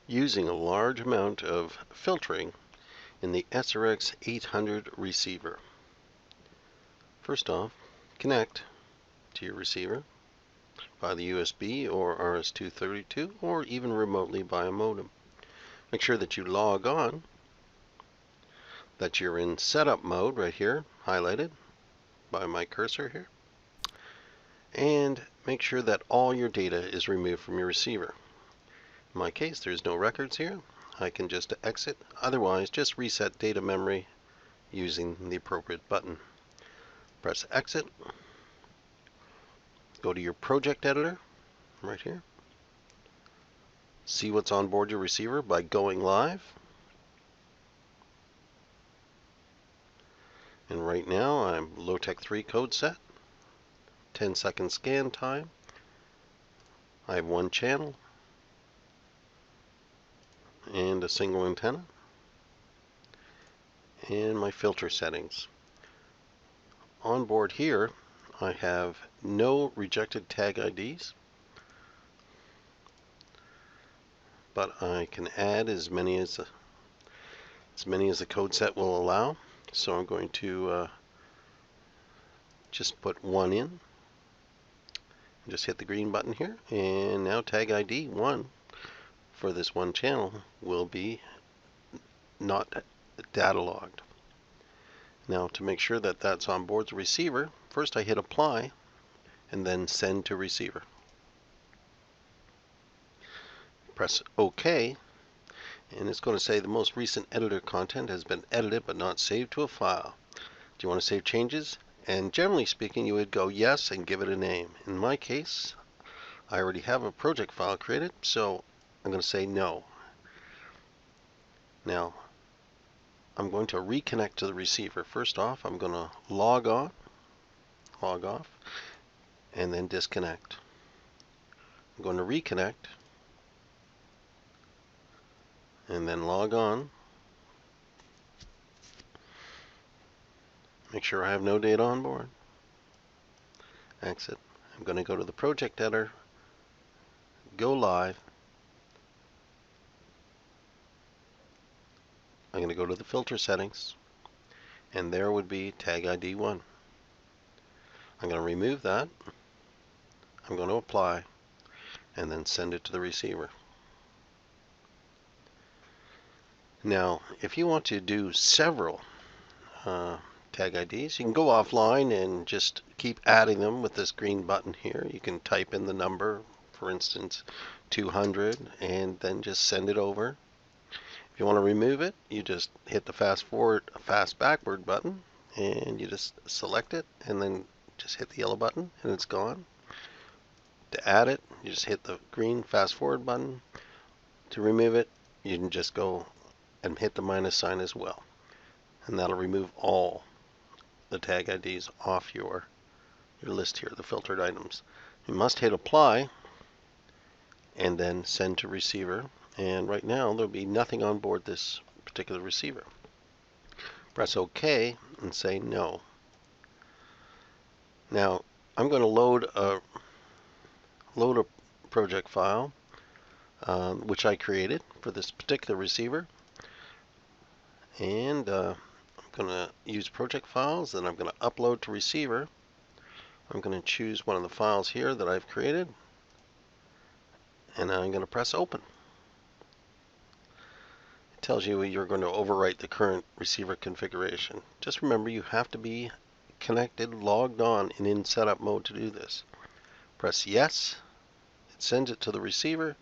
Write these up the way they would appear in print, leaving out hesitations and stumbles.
using a large amount of filtering in the SRX800 receiver. First off, connect to your receiver by the USB or RS-232 or even remotely by a modem. Make sure that you log on, that you're in setup mode right here, highlighted by my cursor here, and make sure that all your data is removed from your receiver. In my case, there's no records here. I can just exit. Otherwise, just reset data memory using the appropriate button. Press exit. Go to your project editor right here. See what's on board your receiver by going live. And right now I'm low-tech 3 code set, 10-second scan time. I have one channel and a single antenna, and my filter settings. On board here I have no rejected tag IDs, but I can add as many as the code set will allow. So I'm going to just put one in. Just hit the green button here, and now tag ID 1 for this one channel will be not data logged. Now, to make sure that that's on board the receiver, first I hit apply and then send to receiver. Press OK, and it's going to say the most recent editor content has been edited but not saved to a file. Do you want to save changes? And generally speaking, you would go yes and give it a name. In my case, I already have a project file created, so I'm going to say no. Now, I'm going to reconnect to the receiver. First off, I'm going to log off, and then disconnect. I'm going to reconnect, and then log on. Make sure I have no data on board. Exit. I'm going to go to the project editor, go live. I'm going to go to the filter settings, and there would be tag ID 1. I'm going to remove that. I'm going to apply, and then send it to the receiver. Now, if you want to do several tag IDs, you can go offline and just keep adding them with this green button here. You can type in the number, for instance 200, and then just send it over. If you want to remove it, you just hit the fast backward button, and you just select it and then just hit the yellow button and it's gone. To add it, you just hit the green fast forward button. To remove it, you can just go and hit the minus sign as well, and that'll remove all the tag IDs off your list here, the filtered items. You must hit apply and then send to receiver, and right now there'll be nothing on board this particular receiver. Press OK and say no. Now I'm going to load a project file which I created for this particular receiver, and I'm going to use project files that I'm going to upload to receiver. I'm going to choose one of the files here that I've created, and I'm going to press open. It tells you you're going to overwrite the current receiver configuration. Just remember, you have to be connected, logged on, and in setup mode to do this. Press yes. It sends it to the receiver.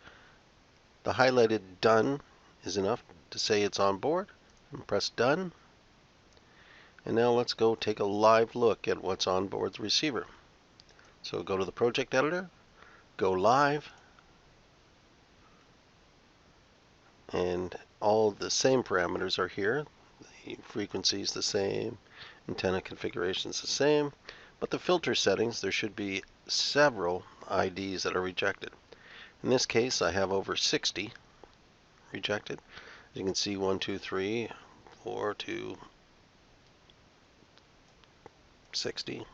The highlighted done is enough to say it's on board. And press done. And now let's go take a live look at what's on board the receiver. So go to the project editor, go live, and all the same parameters are here. The frequency is the same, antenna configuration is the same, but the filter settings, there should be several IDs that are rejected. In this case, I have over 60 rejected. As you can see, 1, 2, 3, 4 to 60.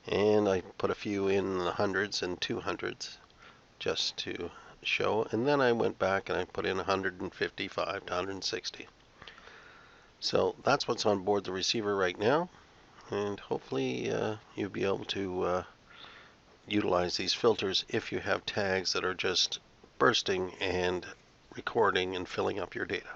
And I put a few in the hundreds and 200s just to show, and then I went back and I put in 155 to 160. So that's what's on board the receiver right now, and hopefully you'll be able to utilize these filters if you have tags that are just bursting and recording and filling up your data.